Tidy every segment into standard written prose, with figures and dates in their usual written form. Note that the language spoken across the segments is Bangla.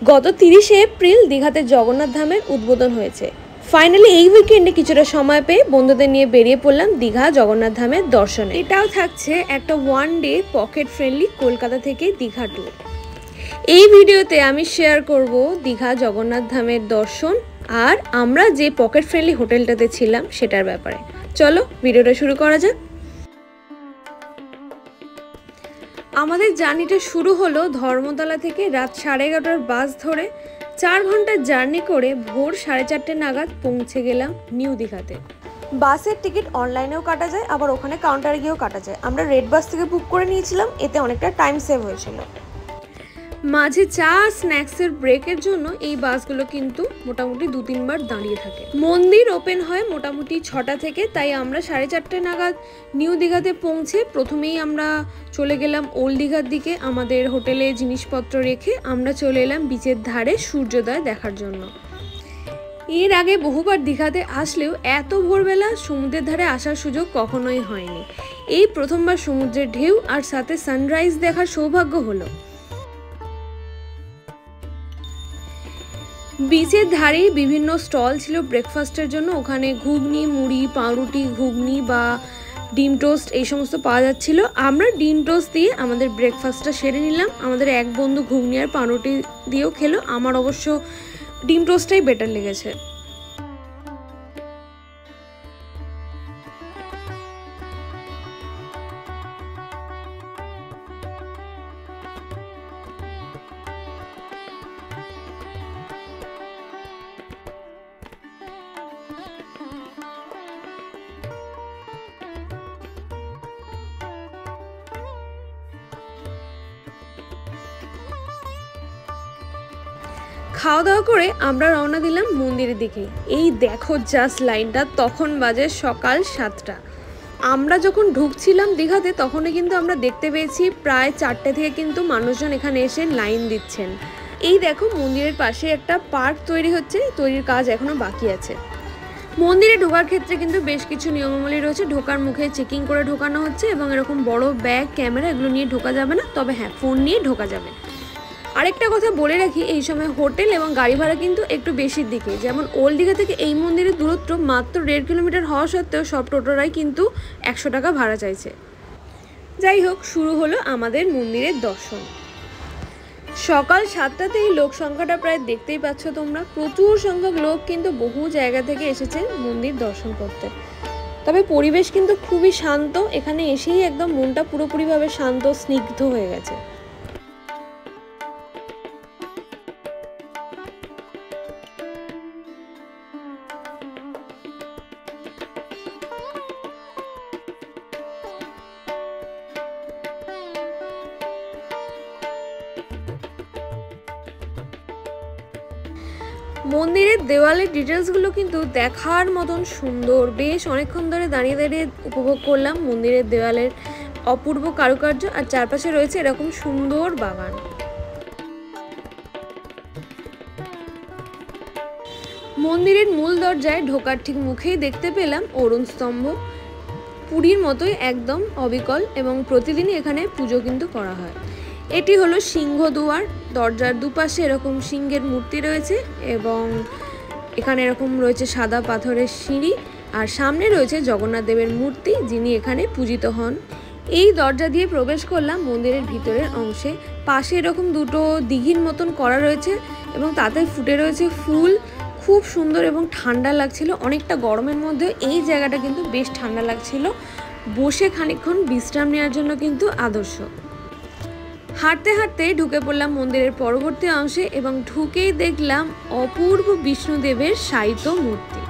গত 30শে এপ্রিল দীঘাতে জগন্নাথ ধামের উদ্বোধন হয়েছে। ফাইনালি এই উইকেন্ডে কিছুটা সময় পেয়ে বন্ধুদের নিয়ে বেরিয়ে পড়লাম দীঘা জগন্নাথ ধামের দর্শনে। এটাও থাকছে একটা one day pocket friendly Kolkata থেকে দীঘা ট্যুর। এই ভিডিওতে আমি শেয়ার করব দীঘা জগন্নাথ ধামের দর্শন আর আমরা যে পকেট ফ্রেন্ডলি হোটেলটাতে ছিলাম সেটার ব্যাপারে। চলো ভিডিওটা শুরু করা যাক। আমাদের জার্নিটা শুরু হলো ধর্মতলা থেকে রাত 11:30টার বাস ধরে 4 ঘন্টার জার্নি করে ভোর 4:30 নাগাদ পৌঁছে গেলাম নিউ দীঘাতে। বাসের টিকিট অনলাইনেও কাটা যায়, আবার ওখানে কাউন্টারে গিয়েও কাটা যায়। আমরা রেড বাস থেকে বুক করে নিয়েছিলাম, এতে অনেকটা টাইম সেভ হয়েছিল। মাঝে চা স্ন্যাক্সের ব্রেকের জন্য এই বাসগুলো কিন্তু মোটামুটি 2-3 বার দাঁড়িয়ে থাকে। মন্দির ওপেন হয় মোটামুটি 6টা থেকে, তাই আমরা 4:30 নাগাদ নিউ দীঘাতে পৌঁছে প্রথমেই আমরা চলে গেলাম ওল্ড দীঘার দিকে। আমাদের হোটেলে জিনিসপত্র রেখে আমরা চলে এলাম বিচের ধারে সূর্যোদয় দেখার জন্য। এর আগে বহুবার দীঘাতে আসলেও এত ভোরবেলা সমুদ্রের ধারে আসার সুযোগ কখনোই হয়নি। এই প্রথমবার সমুদ্রের ঢেউ আর সাথে সানরাইজ দেখার সৌভাগ্য হলো। বিচের ধারে বিভিন্ন স্টল ছিল ব্রেকফাস্টের জন্য। ওখানে ঘুগনি, মুড়ি, পাউরুটি, ঘুগনি বা ডিম টোস্ট এই সমস্ত পাওয়া যাচ্ছিল। আমরা ডিম টোস্ট দিয়ে আমাদের ব্রেকফাস্টটা সেরে নিলাম। আমাদের এক বন্ধু ঘুগনি আর পাউরুটি দিয়েও খেলো। আমার অবশ্য ডিম টোস্টটাই বেটার লেগেছে। খাওয়া দাওয়া করে আমরা রওনা দিলাম মন্দিরের দিকে। এই দেখো জাস্ট লাইনটা, তখন বাজে সকাল 7টা। আমরা যখন ঢুকছিলাম দীঘাতে তখনই কিন্তু আমরা দেখতে পেয়েছি প্রায় 4টে থেকে কিন্তু মানুষজন এখানে এসে লাইন দিচ্ছেন। এই দেখো মন্দিরের পাশে একটা পার্ক তৈরি হচ্ছে, তৈরির কাজ এখনো বাকি আছে। মন্দিরে ঢোকার ক্ষেত্রে কিন্তু বেশ কিছু নিয়মাবলী রয়েছে। ঢোকার মুখে চেকিং করে ঢোকানো হচ্ছে এবং এরকম বড় ব্যাগ, ক্যামেরা এগুলো নিয়ে ঢোকা যাবে না, তবে হ্যাঁ ফোন নিয়ে ঢোকা যাবে। আরেকটা কথা বলে রাখি, এই সময় হোটেল এবং গাড়ি ভাড়া কিন্তু একটু বেশির দিকে। যেমন ওল্ড দীঘা থেকে এই মন্দিরের দূরত্ব মাত্র 1.5 কিলোমিটার হওয়া সত্ত্বেও সব টোটোরাই কিন্তু 100 টাকা ভাড়া চাইছে। যাই হোক, শুরু হলো আমাদের মন্দিরের দর্শন। সকাল 7টাতেই লোক সংখ্যাটা প্রায় দেখতেই পাচ্ছ তোমরা। প্রচুর সংখ্যক লোক কিন্তু বহু জায়গা থেকে এসেছে মন্দির দর্শন করতে। তবে পরিবেশ কিন্তু খুবই শান্ত। এখানে এসেই একদম মনটা পুরোপুরিভাবে শান্ত, স্নিগ্ধ হয়ে গেছে। মন্দিরের দেওয়ালের ডিটেলসগুলো কিন্তু দেখার মতন সুন্দর। বেশ অনেকক্ষণ ধরে দাঁড়িয়ে দাঁড়িয়ে উপভোগ করলাম মন্দিরের দেওয়ালের অপূর্ব কারুকার্য, আর চারপাশে রয়েছে এরকম সুন্দর বাগান। মন্দিরের মূল দরজায় ঢোকার ঠিক মুখেই দেখতে পেলাম অরুণ স্তম্ভ। পুরীর মতোই একদম অবিকল, এবং প্রতিদিনই এখানে পুজো কিন্তু করা হয়। এটি হলো সিংহদুয়ার। দরজার দুপাশে এরকম সিংহের মূর্তি রয়েছে এবং এখানে এরকম রয়েছে সাদা পাথরের সিঁড়ি, আর সামনে রয়েছে জগন্নাথ দেবের মূর্তি, যিনি এখানে পূজিত হন। এই দরজা দিয়ে প্রবেশ করলাম মন্দিরের ভিতরের অংশে। পাশে এরকম দুটো দিঘির মতন করা রয়েছে এবং তাতে ফুটে রয়েছে ফুল। খুব সুন্দর এবং ঠান্ডা লাগছিল। অনেকটা গরমের মধ্যে এই জায়গাটা কিন্তু বেশ ঠান্ডা লাগছিল। বসে খানিকক্ষণ বিশ্রাম নেওয়ার জন্য কিন্তু আদর্শ। হাঁটতে হাঁটতে ঢুকে পড়লাম মন্দিরের পরবর্তী অংশে এবং ঢুকেই দেখলাম অপূর্ব বিষ্ণুদেবের শায়িত মূর্তি।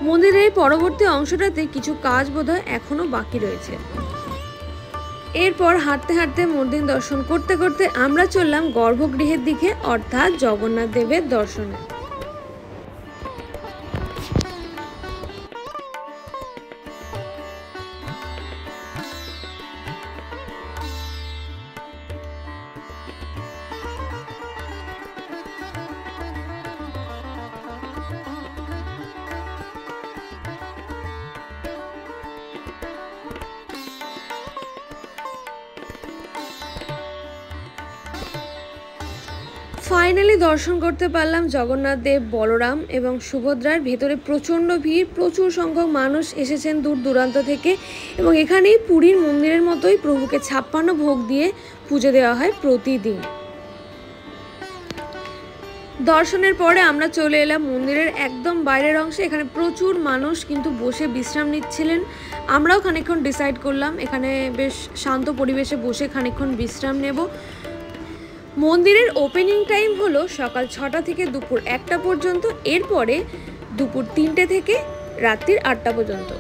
মন্দিরের পরবর্তী অংশটাতে কিছু কাজ বোধহয় এখনো বাকি রয়েছে। এরপর হাঁটতে হাঁটতে মন্দির দর্শন করতে করতে আমরা চললাম গর্ভগৃহের দিকে, অর্থাৎ জগন্নাথ দেবের দর্শনে। ফাইনালি দর্শন করতে পারলাম জগন্নাথ দেব, বলরাম এবং সুভদ্রার। ভেতরে প্রচণ্ড ভিড়, প্রচুর সংখ্যক মানুষ এসেছেন দূর দূরান্ত থেকে এবং এখানেই পুরীর মন্দিরের মতোই প্রভুকে 56 ভোগ দিয়ে পুজো দেওয়া হয় প্রতিদিন। দর্শনের পরে আমরা চলে এলাম মন্দিরের একদম বাইরের অংশে। এখানে প্রচুর মানুষ কিন্তু বসে বিশ্রাম নিচ্ছিলেন। আমরাও খানিকক্ষণ ডিসাইড করলাম এখানে বেশ শান্ত পরিবেশে বসে খানিকক্ষণ বিশ্রাম নেব। মন্দিরের ওপেনিং টাইম হলো সকাল 6টা থেকে দুপুর 1টা পর্যন্ত, এরপরে দুপুর 3টে থেকে রাত্রির 8টা পর্যন্ত।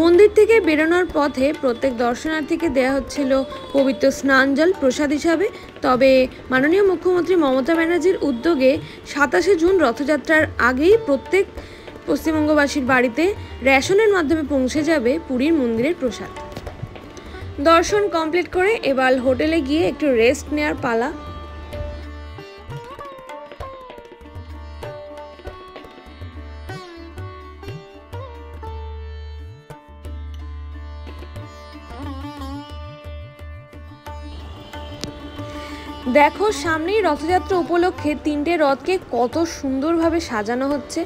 মন্দির থেকে বেরোনোর পথে প্রত্যেক দর্শনার্থীকে দেওয়া হচ্ছিল পবিত্র স্নান জল প্রসাদ হিসাবে। তবে মাননীয় মুখ্যমন্ত্রী মমতা ব্যানার্জির উদ্যোগে 27শে জুন রথযাত্রার আগেই প্রত্যেক পশ্চিমবঙ্গবাসীর বাড়িতে রেশনের মাধ্যমে পৌঁছে যাবে পুরীর মন্দিরের প্রসাদ। দর্শন কমপ্লিট করে এবার হোটেলে গিয়ে একটু রেস্ট নেওয়ার পালা। দেখো সামনেই রথযাত্রা উপলক্ষে 3টে রথকে কত সুন্দরভাবে সাজানো হচ্ছে।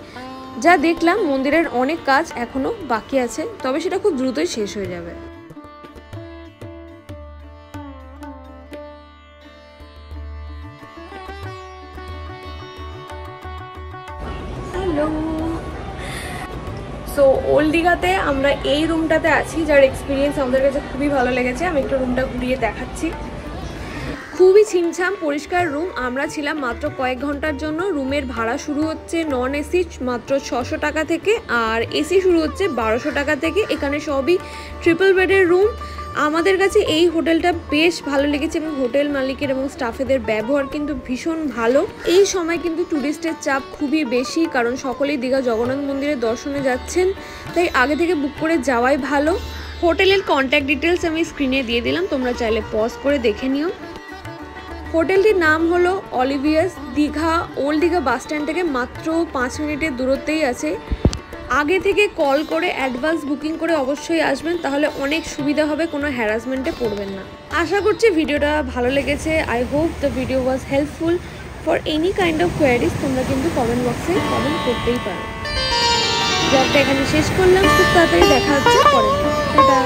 যা দেখলাম মন্দিরের অনেক কাজ এখনো বাকি আছে, তবে সেটা খুব দ্রুতই শেষ হয়ে যাবে। হ্যালো, সো ওল্ড দীঘাতে আমরা এই রুমটাতে আছি, যার এক্সপিরিয়েন্স আমাদের কাছে খুবই ভালো লেগেছে। আমি একটু রুমটা ঘুরিয়ে দেখাচ্ছি। খুবই ছিমছাম পরিষ্কার রুম। আমরা ছিলাম মাত্র কয়েক ঘন্টার জন্য। রুমের ভাড়া শুরু হচ্ছে নন এসি মাত্র 600 টাকা থেকে, আর এসি শুরু হচ্ছে 1200 টাকা থেকে। এখানে সবই ট্রিপল বেডের রুম। আমাদের কাছে এই হোটেলটা বেশ ভালো লেগেছে এবং হোটেল মালিকের এবং স্টাফেদের ব্যবহার কিন্তু ভীষণ ভালো। এই সময় কিন্তু ট্যুরিস্টের চাপ খুবই বেশি, কারণ সকলেই দীঘা জগন্নাথ মন্দিরের দর্শনে যাচ্ছেন, তাই আগে থেকে বুক করে যাওয়াই ভালো। হোটেলের কন্ট্যাক্ট ডিটেলস আমি স্ক্রিনে দিয়ে দিলাম, তোমরা চাইলে পজ করে দেখে নিও। হোটেলটির নাম হলো Olivia's. Digha old Digha bus stand থেকে মাত্র 5 মিনিটের দূরত্বেই আছে। আগে থেকে কল করে অ্যাডভান্স বুকিং করে অবশ্যই আসবেন, তাহলে অনেক সুবিধা হবে, কোনো হ্যারাসমেন্টে পড়বেন না। আশা করছি ভিডিওটা ভালো লেগেছে। I hope the video was helpful. For any kind of queries তোমরা কিন্তু কমেন্ট বক্সে কমেন্ট করতেই পারো। ব্লগটা এখানে শেষ করলাম, খুব তাড়াতাড়ি দেখা হচ্ছে পরের দিন। টাটা।